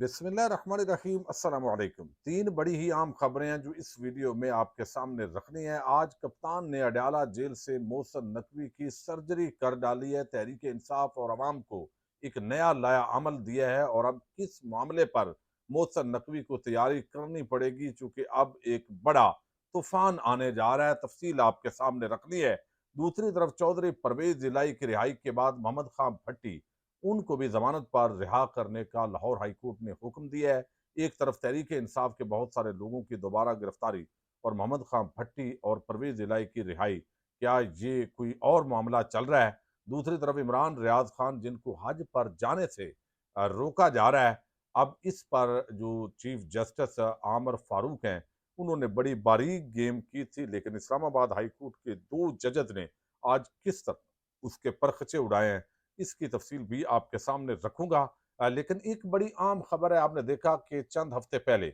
बिस्मिल्लाहिर्रहमानिर्रहीम अस्सलाम वालेकुम। तीन बड़ी ही आम खबरें हैं जो इस वीडियो में आपके सामने रखनी है। आज कप्तान ने अडयाला जेल से मोहसिन नकवी की सर्जरी कर डाली है। तहरीक इंसाफ और अवाम को एक नया लाया अमल दिया है और अब किस मामले पर मोहसिन नकवी को तैयारी करनी पड़ेगी, चूंकि अब एक बड़ा तूफान आने जा रहा है। तफसील आपके सामने रखनी है। दूसरी तरफ चौधरी परवेज इलाही की रिहाई के बाद मोहम्मद खां भट्टी, उनको भी जमानत पर रिहा करने का लाहौर हाई कोर्ट ने हुक्म दिया है। एक तरफ तहरीक इंसाफ के बहुत सारे लोगों की दोबारा गिरफ्तारी और मोहम्मद खां भट्टी और परवेज इलाही की रिहाई, क्या ये कोई और मामला चल रहा है? दूसरी तरफ इमरान रियाज खान, जिनको हज पर जाने से रोका जा रहा है, अब इस पर जो चीफ जस्टिस आमर फारूक हैं, उन्होंने बड़ी बारीक गेम की थी, लेकिन इस्लामाबाद हाई कोर्ट के दो जजज ने आज किस तरह उसके परखचे उड़ाए हैं, इसकी तफसील भी आपके सामने रखूंगा। लेकिन एक बड़ी आम खबर है, आपने देखा कि चंद हफ्ते पहले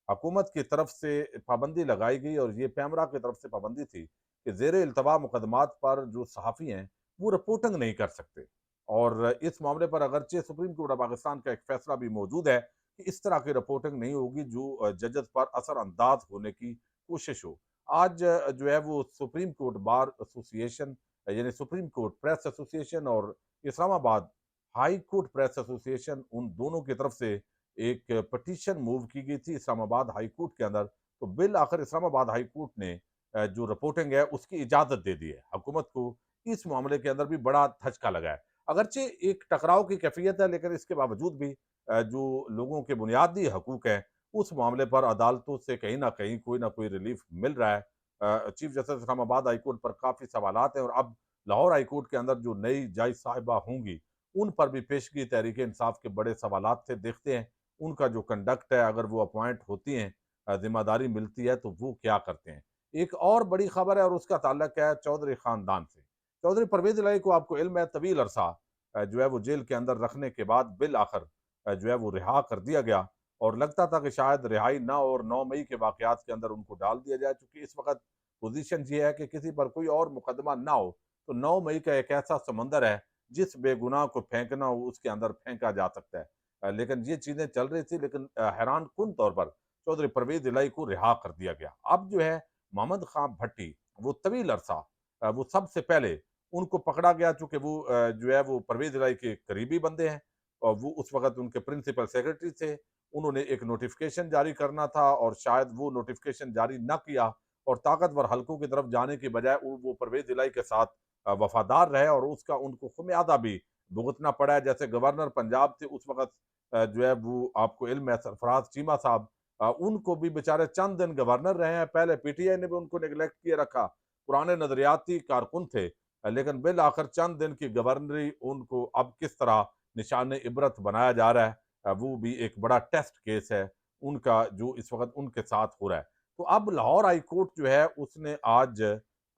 हुकूमत की तरफ से पाबंदी लगाई गई और ये पैमरा की तरफ से पाबंदी थी कि जेर इल्तवा मुकदमात पर जो सहाफ़ी हैं वो रिपोर्टिंग नहीं कर सकते। और इस मामले पर अगरचे सुप्रीम कोर्ट ऑफ पाकिस्तान का एक फैसला भी मौजूद है कि इस तरह की रिपोर्टिंग नहीं होगी जो जजस पर असरअंदाज होने की कोशिश हो। आज जो है वो सुप्रीम कोर्ट बार एसोसिएशन, यानी सुप्रीम कोर्ट प्रेस एसोसिएशन और Islamabad high court press association, उन दोनों की तरफ से एक पटिशन मूव की गई थी इस्लामाबाद हाई कोर्ट के अंदर। तो बिल आखिर इस्लामाबाद हाई कोर्ट ने जो रिपोर्टिंग है उसकी इजाजत दे दी है। हुकूमत को इस मामले के अंदर भी बड़ा धचका लगा है। अगरचे एक टकराव की कैफियत है, लेकिन इसके बावजूद भी जो लोगों के बुनियादी हकूक हैं उस मामले पर अदालतों से कहीं ना कहीं कोई ना कोई रिलीफ मिल रहा है। Chief justice Islamabad high court पर काफी सवालात हैं और अब लाहौर हाई कोर्ट के अंदर जो नई जज साहिबा होंगी उन पर भी पेशगी तहरीक इंसाफ के बड़े सवालात थे। देखते हैं उनका जो कंडक्ट है, अगर वो अपॉइंट होती हैं, जिम्मेदारी मिलती है, तो वो क्या करते हैं। एक और बड़ी खबर है और उसका ताल्लुक है चौधरी खानदान से। चौधरी परवेज इलाही को आपको इल्म है तवील अरसा जो है वो जेल के अंदर रखने के बाद बिल आखिर जो है वो रिहा कर दिया गया और लगता था कि शायद रिहाई ना और 9 मई के वाकयात के अंदर उनको डाल दिया जाए, चूंकि इस वक्त पोजीशन ये है कि किसी पर कोई और मुकदमा ना हो। तो 9 मई का एक ऐसा समंदर है जिस बेगुनाह को फेंकना हो उसके अंदर फेंका जा सकता है। लेकिन ये चीजें चल रही थी, लेकिन हैरान कुन तौर पर चौधरी परवेज इलाही को रिहा कर दिया गया। अब जो है मोहम्मद खां भट्टी, वो तवील अरसा वो सबसे पहले उनको पकड़ा गया, चूंकि वो जो है वो परवेज इलाही के करीबी बंदे हैं और वो उस वक्त उनके प्रिंसिपल सेक्रेटरी थे। उन्होंने एक नोटिफिकेशन जारी करना था और शायद वो नोटिफिकेशन जारी ना किया और ताकतवर हलकों की तरफ जाने की बजाय वो परवेज इलाही के साथ वफादार रहे और उसका उनको खुमियादा भी भुगतना पड़ा है। जैसे गवर्नर पंजाब थे उस वक्त जो है वो आपको इल्म है सरफराज चीमा साहब, उनको भी बेचारे चंद दिन गवर्नर रहे हैं। पहले पीटीआई ने भी उनको निगलेक्ट किए रखा, पुराने नजरियाती कारकुन थे, लेकिन बिल आखिर चंद दिन की गवर्नरी उनको अब किस तरह निशान इबरत बनाया जा रहा है, वो भी एक बड़ा टेस्ट केस है उनका जो इस वक्त उनके साथ हो रहा है। तो अब लाहौर हाई कोर्ट जो है उसने आज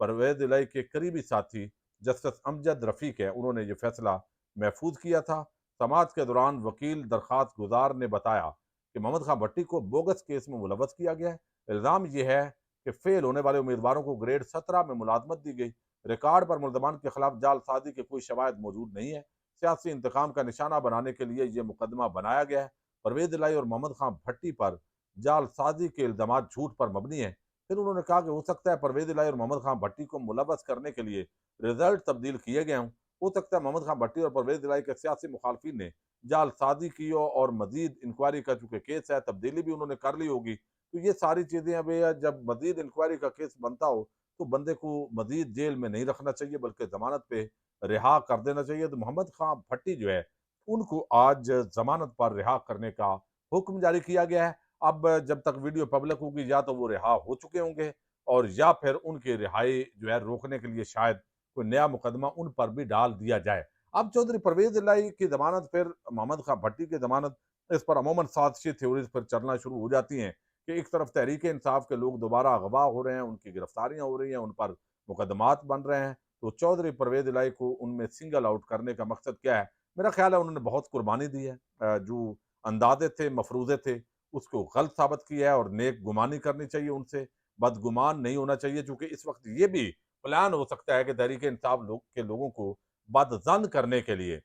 परवेज इलाही के करीबी साथी जस्टिस अमजद रफीक है, उन्होंने ये फैसला महफूज किया था। समाज के दौरान वकील दरखास्त गुजार ने बताया कि मोहम्मद खां भट्टी को बोगस केस में मुलवस किया गया है। इल्ज़ाम यह है कि फेल होने वाले उम्मीदवारों को ग्रेड 17 में मुलाजमत दी गई। रिकॉर्ड पर मुल्जमान के खिलाफ जालसाजी के कोई शवाहद मौजूद नहीं है। सियासी इंतकाम का निशाना बनाने के लिए यह मुकदमा बनाया गया है। परवेज इलाही और मोहम्मद खां भट्टी पर जालसाजी के इल्जाम झूठ पर मबनी है। फिर उन्होंने कहा कि हो सकता है परवेज इलाही और मोहम्मद खां भट्टी को मुलवस करने के लिए रिजल्ट तब्दील किए गए हों। हो सकता है मोहम्मद खां भट्टी और परवेज इलाही के सियासी मुखालफिन ने जालसाजी की हो और मजीद इंक्वायरी का चूंकि केस है तब्दीली भी उन्होंने कर ली होगी। तो ये सारी चीजें अब जब मजीद इंक्वायरी का केस बनता हो तो बंदे को मजीद जेल में नहीं रखना चाहिए, बल्कि जमानत पे रिहा कर देना चाहिए। तो मोहम्मद खां भट्टी जो है उनको आज जमानत पर रिहा करने का हुक्म जारी किया गया है। अब जब तक वीडियो पब्लिक होगी या तो वो रिहा हो चुके होंगे और या फिर उनकी रिहाई जो है रोकने के लिए शायद कोई नया मुकदमा उन पर भी डाल दिया जाए। अब चौधरी परवेज इलाही की जमानत, फिर मोहम्मद खां भट्टी की जमानत, इस पर अमूमन साजिशी थ्योरीज फिर चलना शुरू हो जाती हैं कि एक तरफ तहरीक इंसाफ के लोग दोबारा अगवा हो रहे हैं, उनकी गिरफ्तारियां हो रही हैं, उन पर मुकदमात बन रहे हैं। तो चौधरी परवेज इलाही को उनमें सिंगल आउट करने का मकसद क्या है? मेरा ख्याल है उन्होंने बहुत कुर्बानी दी है। जो अंदाजे थे, मफरूजे थे, उसको गलत साबित किया है और नेक गुमानी करनी चाहिए उनसे, बदगुमान नहीं होना चाहिए, चूंकि इस वक्त ये भी प्लान हो सकता है कि तहरीक इंसाफ लोगों को बदजन करने के लिए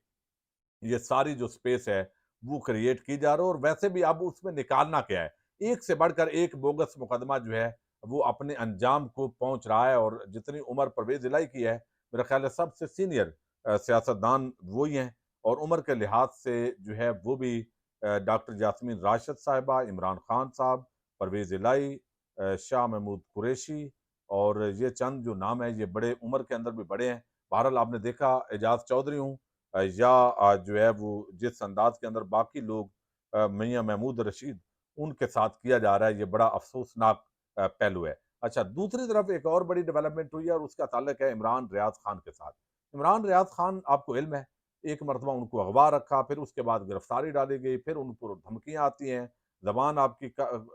ये सारी जो स्पेस है वो क्रिएट की जा रही है। और वैसे भी अब उसमें निकालना क्या है, एक से बढ़कर एक बोगस मुकदमा जो है वो अपने अंजाम को पहुंच रहा है। और जितनी उम्र परवेज इलाही की है, मेरा ख्याल है सबसे सीनियर सियासतदान वो ही हैं। और उम्र के लिहाज से जो है वो भी डॉक्टर यास्मीन राशिद साहिबा, इमरान खान साहब, परवेज इलाही, शाह महमूद कुरैशी, और ये चंद जो नाम है ये बड़े उम्र के अंदर भी बड़े हैं। बहरहाल आपने देखा एजाज चौधरी हूँ या जो है वो जिस अंदाज के अंदर बाकी लोग मियां महमूद रशीद उनके साथ किया जा रहा है, ये बड़ा अफसोसनाक पहलू है। अच्छा, दूसरी तरफ एक और बड़ी डेवलपमेंट हुई है और उसका ताल्लुक है इमरान रियाज खान के साथ। इमरान रियाज खान, आपको इल्म है, एक मरतबा उनको अगवा रखा, फिर उसके बाद गिरफ्तारी डाली गई, फिर उन पर धमकियां आती हैं, जबान आपकी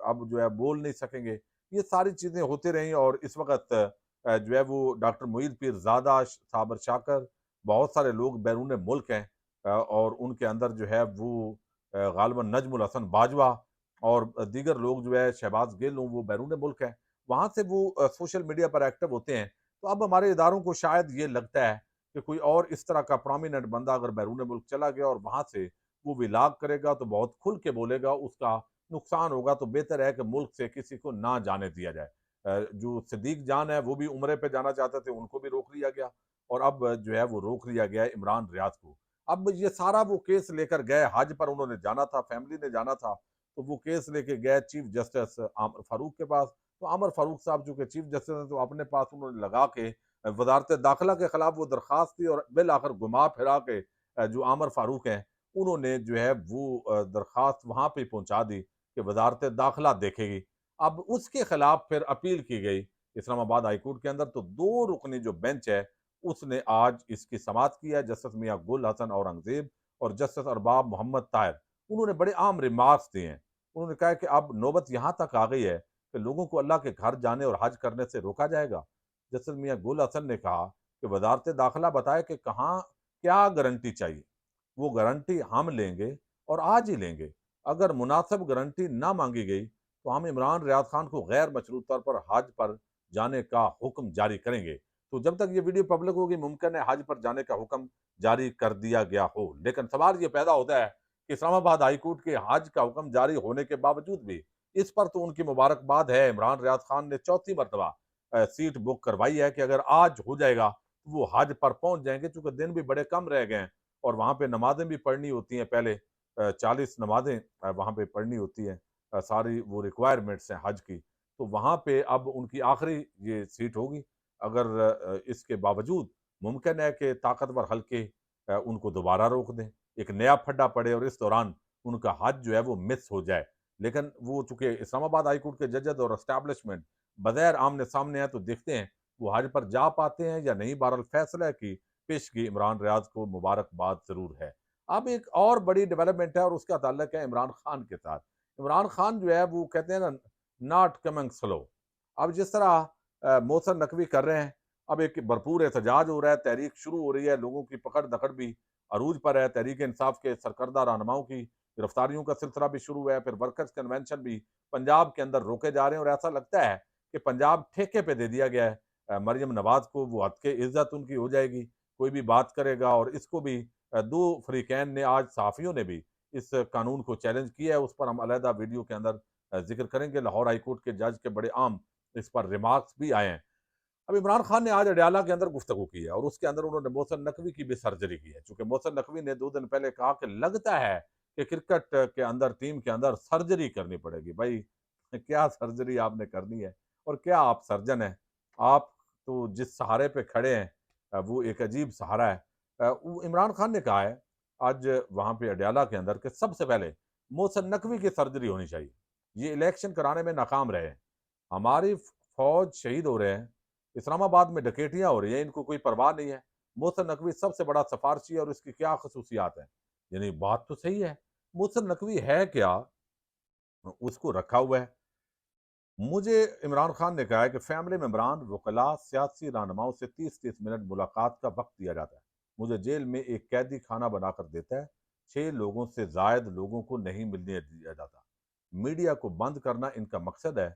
अब जो है बोल नहीं सकेंगे। ये सारी चीजें होती रही और इस वक्त जो है वो डॉक्टर मोईद पीरजादा, साबर शाकर, बहुत सारे लोग बैरून मुल्क हैं और उनके अंदर जो है वो गालिबन नजमुल हसन बाजवा और दीगर लोग जो है, शहबाज गिल हूँ, वो बैरून मुल्क हैं। वहाँ से वो सोशल मीडिया पर एक्टिव होते हैं। तो अब हमारे इदारों को शायद ये लगता है कि कोई और इस तरह का प्रोमिनेंट बंदा अगर बैरून मुल्क चला गया और वहाँ से वो विलाग करेगा तो बहुत खुल के बोलेगा, उसका नुकसान होगा। तो बेहतर है कि मुल्क से किसी को ना जाने दिया जाए। जो सिद्दीक जान है वो भी उम्रे पे जाना चाहते थे, उनको भी रोक लिया गया। और अब जो है वो रोक लिया गया है इमरान रियाज को। अब ये सारा वो केस लेकर गए, हज पर उन्होंने जाना था, फैमिली ने जाना था, तो वो केस लेके गए चीफ जस्टिस आमर फारूक के पास। तो आमर फारूक साहब चूंकि चीफ जस्टिस हैं, तो अपने पास उन्होंने लगा के वजारत दाखिला के खिलाफ वो दरखास्त थी और बिल आखिर घुमा फिरा के जो आमर फारूक हैं उन्होंने जो है वो दरखास्त वहां पे पहुंचा दी कि वजारत दाखिला देखेगी। अब उसके खिलाफ फिर अपील की गई इस्लामाबाद हाईकोर्ट के अंदर। तो दो रुकनी जो बेंच है उसने आज इसकी समाअत की है। जस्टिस मियां गुल हसन औरंगजेब और जस्टिस अरबाब मोहम्मद ताहिर, उन्होंने बड़े आम रिमार्क्स दिए हैं। उन्होंने कहा कि अब नौबत यहाँ तक आ गई है कि लोगों को अल्लाह के घर जाने और हज करने से रोका जाएगा। जस्टिस मियां गुल हसन ने कहा कि वजारत दाखिला बताए कि कहाँ क्या गारंटी चाहिए, वो गारंटी हम लेंगे और आज ही लेंगे। अगर मुनासिब गारंटी ना मांगी गई तो हम इमरान रियाज खान को गैर मशरूत तौर पर हज पर जाने का हुक्म जारी करेंगे। तो जब तक ये वीडियो पब्लिक होगी, मुमकिन है हज पर जाने का हुक्म जारी कर दिया गया हो। लेकिन सवाल ये पैदा होता है कि इस्लामाबाद हाई कोर्ट के हज का हुक्म जारी होने के बावजूद भी इस पर तो उनकी मुबारकबाद है, इमरान रियाज खान ने चौथी मरतबा सीट बुक करवाई है कि अगर आज हो जाएगा तो वो हज पर पहुंच जाएंगे, चूंकि दिन भी बड़े कम रह गए हैं और वहां पे नमाजें भी पढ़नी होती हैं। पहले 40 नमाजें वहां पे पढ़नी होती हैं, सारी वो रिक्वायरमेंट्स हैं हज की। तो वहां पे अब उनकी आखिरी ये सीट होगी। अगर इसके बावजूद मुमकिन है कि ताकतवर हल्के उनको दोबारा रोक दें, एक नया फड्डा पड़े और इस दौरान उनका हज जो है वो मिस हो जाए। लेकिन वो चूंकि इस्लामाबाद हाईकोर्ट के जजेस और एस्टैब्लिशमेंट बगैर आमने सामने है, तो देखते हैं वो हज पर जा पाते हैं या नहीं। बहरहाल फैसला है कि पेशगी इमरान रियाज को मुबारकबाद जरूर है। अब एक और बड़ी डेवलपमेंट है और उसका ताल्लुक है इमरान खान के साथ। इमरान खान जो है वो कहते हैं ना, नॉट कमिंग स्लो। अब जिस तरह मोहसिन नकवी कर रहे हैं, अब एक भरपूर एहतजाज हो रहा है, तहरीक शुरू हो रही है, लोगों की पकड़ दकड़ भी अरूज पर है। तहरीक इंसाफ के सरकर्दा रहनुमाओं की गिरफ्तारियों का सिलसिला भी शुरू है। फिर वर्कर्स कन्वेंशन भी पंजाब के अंदर रोके जा रहे हैं और ऐसा लगता है कि पंजाब ठेके पे दे दिया गया है मरियम नवाज को। वो हद के इज्जत उनकी हो जाएगी, कोई भी बात करेगा। और इसको भी दो फ्रीकैन ने, आज सहाफ़ियों ने भी इस कानून को चैलेंज किया है। उस पर हम अलहदा वीडियो के अंदर जिक्र करेंगे। लाहौर हाईकोर्ट के जज के बड़े आम इस पर रिमार्क्स भी आए हैं। अब इमरान खान ने आज अडयाला के अंदर गुफ्तगू की है और उसके अंदर उन्होंने मोहसिन नकवी की भी सर्जरी की है। चूंकि मोहसिन नकवी ने 2 दिन पहले कहा कि लगता है कि क्रिकेट के अंदर, टीम के अंदर सर्जरी करनी पड़ेगी। भाई, क्या सर्जरी आपने करनी है और क्या आप सर्जन हैं? आप तो जिस सहारे पे खड़े हैं वो एक अजीब सहारा है। इमरान खान ने कहा है आज वहां पे अडयाला के अंदर कि सबसे पहले मोहसिन नकवी की सर्जरी होनी चाहिए। ये इलेक्शन कराने में नाकाम रहे हैं, हमारी फौज शहीद हो रहे हैं, इस्लामाबाद में डकैतियां हो रही हैं, इनको कोई परवाह नहीं है। मोहसिन नकवी सबसे बड़ा सिफारशी है और इसकी क्या खसूसियात हैं? यानी बात तो सही है, मोहसिन नकवी है क्या, उसको रखा हुआ है। मुझे इमरान खान ने कहा है कि फैमिली मेम्बरान, वकला, सियासी रहनुमाओं से 30-30 मिनट मुलाकात का वक्त दिया जाता है। मुझे जेल में एक कैदी खाना बनाकर देता है, 6 लोगों से जायद लोगों को नहीं मिलने दिया जाता। मीडिया को बंद करना इनका मकसद है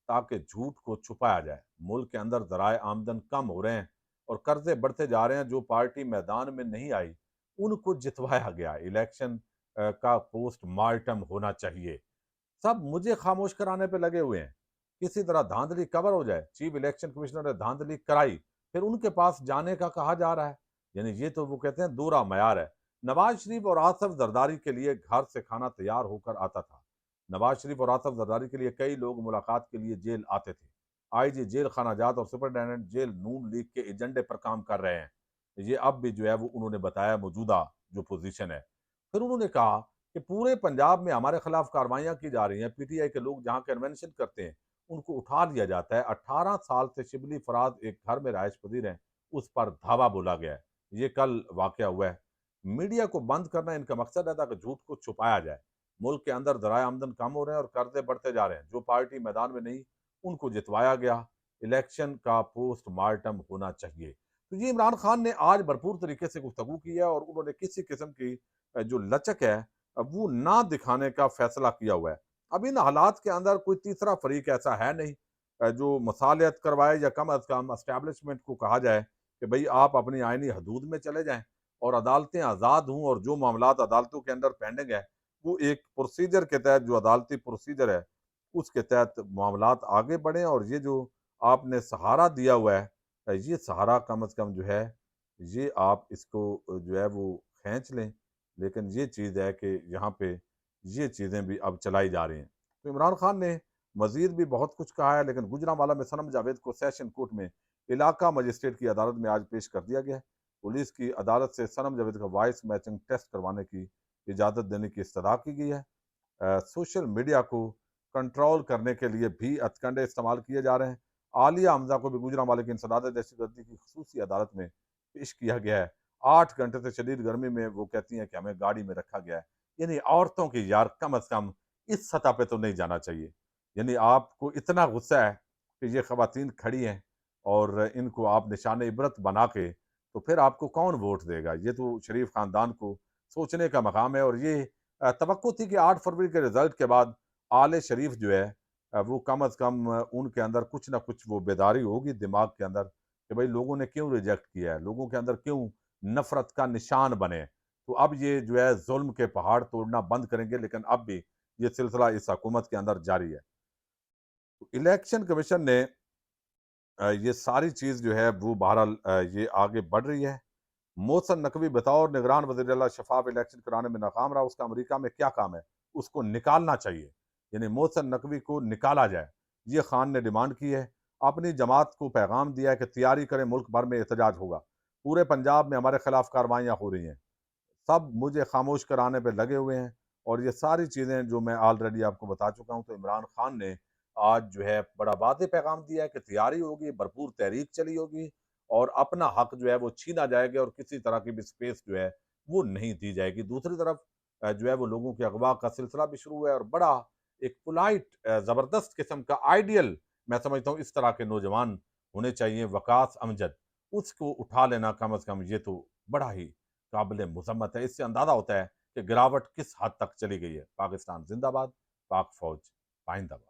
ताकि झूठ को छुपाया जाए। मुल्क के अंदर जराए आमदन कम हो रहे हैं और कर्जे बढ़ते जा रहे हैं। जो पार्टी मैदान में नहीं आई उनको जितवाया गया। इलेक्शन का पोस्टमार्टम होना चाहिए। सब मुझे खामोश कराने पे लगे हुए हैं। किसी तरह धांधली कवर हो जाए, चीफ इलेक्शन कमिश्नर ने धांधली कराई, फिर उनके पास जाने का कहा जा रहा है। यानी ये तो वो कहते हैं दोहरा मयार है। नवाज शरीफ और आसफ जरदारी के लिए घर से खाना तैयार होकर आता था। नवाज शरीफ और आसफ जरदारी के लिए कई लोग मुलाकात के लिए जेल आते थे। आईजी जेल खानाजात और सुपरिटेंडेंट जेल नून लीग के एजेंडे पर काम कर रहे हैं। ये अब भी जो है वो उन्होंने बताया मौजूदा जो पोजीशन है। फिर उन्होंने कहा कि पूरे पंजाब में हमारे खिलाफ कार्रवाइयां की जा रही हैं। पीटीआई के लोग जहां कन्वेंशन करते हैं उनको उठा लिया जाता है। 18 साल से शिबली फराज एक घर में रहायश पजीर हैं, उस पर धावा बोला गया है। ये कल वाकया हुआ है। मीडिया को बंद करना इनका मकसद है ताकि झूठ को छुपाया जाए। मुल्क के अंदर जराए आमदन कम हो रहे हैं और कर्जे बढ़ते जा रहे हैं। जो पार्टी मैदान में नहीं, उनको जितवाया गया। इलेक्शन का पोस्टमार्टम होना चाहिए। तो ये इमरान खान ने आज भरपूर तरीके से गुफ्तगू की है और उन्होंने किसी किस्म की जो लचक है वो ना दिखाने का फैसला किया हुआ है। अब इन हालात के अंदर कोई तीसरा फरीक ऐसा है नहीं जो मसालियत करवाए या कम अज कम एस्टेब्लिशमेंट को कहा जाए कि भाई आप अपनी आईनी हदूद में चले जाएं और अदालतें आज़ाद हों और जो मामलात अदालतों के अंदर पेंडिंग है वो एक प्रोसीजर के तहत, जो अदालती प्रोसीजर है उसके तहत मामलात आगे बढ़ें। और ये जो आपने सहारा दिया हुआ है, ये सहारा कम अज कम जो है ये आप इसको जो है वो खींच लें। लेकिन ये चीज़ है कि यहाँ पे ये चीज़ें भी अब चलाई जा रही हैं। तो इमरान खान ने मज़ीद भी बहुत कुछ कहा है, लेकिन गुजरांवाला में सनम जावेद को सेशन कोर्ट में इलाका मजिस्ट्रेट की अदालत में आज पेश कर दिया गया है। पुलिस की अदालत से सनम जावेद का वॉइस मैचिंग टेस्ट करवाने की इजाज़त देने की इस्तदा की गई है। सोशल मीडिया को कंट्रोल करने के लिए भी हथकंडे इस्तेमाल किए जा रहे हैं। आलिया हमजा को भी गुजरांवाले की इंसदाद दहशतगर्दी की खसूसी अदालत में पेश किया गया है। 8 घंटे से शदीद गर्मी में वो कहती हैं कि हमें गाड़ी में रखा गया है। यानी औरतों की यार कम अज़ कम इस सतह पे तो नहीं जाना चाहिए। यानी आपको इतना गुस्सा है कि ये ख़वातीन खड़ी हैं और इनको आप निशान इबरत बना के, तो फिर आपको कौन वोट देगा? ये तो शरीफ ख़ानदान को सोचने का मकाम है। और ये तवक्को थी कि 8 फरवरी के रिज़ल्ट के बाद आले शरीफ जो है वो कम अज़ कम उनके अंदर कुछ ना कुछ वो बेदारी होगी दिमाग के अंदर कि भाई लोगों ने क्यों रिजेक्ट किया है, लोगों के अंदर क्यों नफ़रत का निशान बने। तो अब ये जो है ज़ुल्म के पहाड़ तोड़ना बंद करेंगे, लेकिन अब भी ये सिलसिला इस हुकूमत के अंदर जारी है। तो इलेक्शन कमीशन ने ये सारी चीज़ जो है वो बहरहाल ये आगे बढ़ रही है। मोहसन नकवी बतौर निगरान वज़ीर-ए-आला शफ़ाफ़ इलेक्शन कराने में नाकाम रहा, उसका अमेरिका में क्या काम है? उसको निकालना चाहिए। यानी मोहसन नकवी को निकाला जाए, ये खान ने डिमांड की है। अपनी जमात को पैगाम दिया है कि तैयारी करें, मुल्क भर में एहतजाज होगा। पूरे पंजाब में हमारे खिलाफ कार्रवाइयाँ हो रही हैं। सब मुझे खामोश कराने पे लगे हुए हैं और ये सारी चीज़ें जो मैं ऑलरेडी आपको बता चुका हूँ। तो इमरान खान ने आज जो है बड़ा वाज़ेह पैगाम दिया है कि तैयारी होगी, भरपूर तहरीक चली होगी और अपना हक जो है वो छीना जाएगा और किसी तरह की भी स्पेस जो है वो नहीं दी जाएगी। दूसरी तरफ जो है वो लोगों के अगवा का सिलसिला भी शुरू है और बड़ा एक पोलाइट ज़बरदस्त किस्म का आइडियल मैं समझता हूँ इस तरह के नौजवान होने चाहिए, वकास अमजद, उसको उठा लेना कम अज़ कम ये तो बड़ा ही काबिल मुज़म्मत है। इससे अंदाज़ा होता है कि गिरावट किस हद तक चली गई है। पाकिस्तान ज़िंदाबाद, पाक फ़ौज पाइंदाबाद।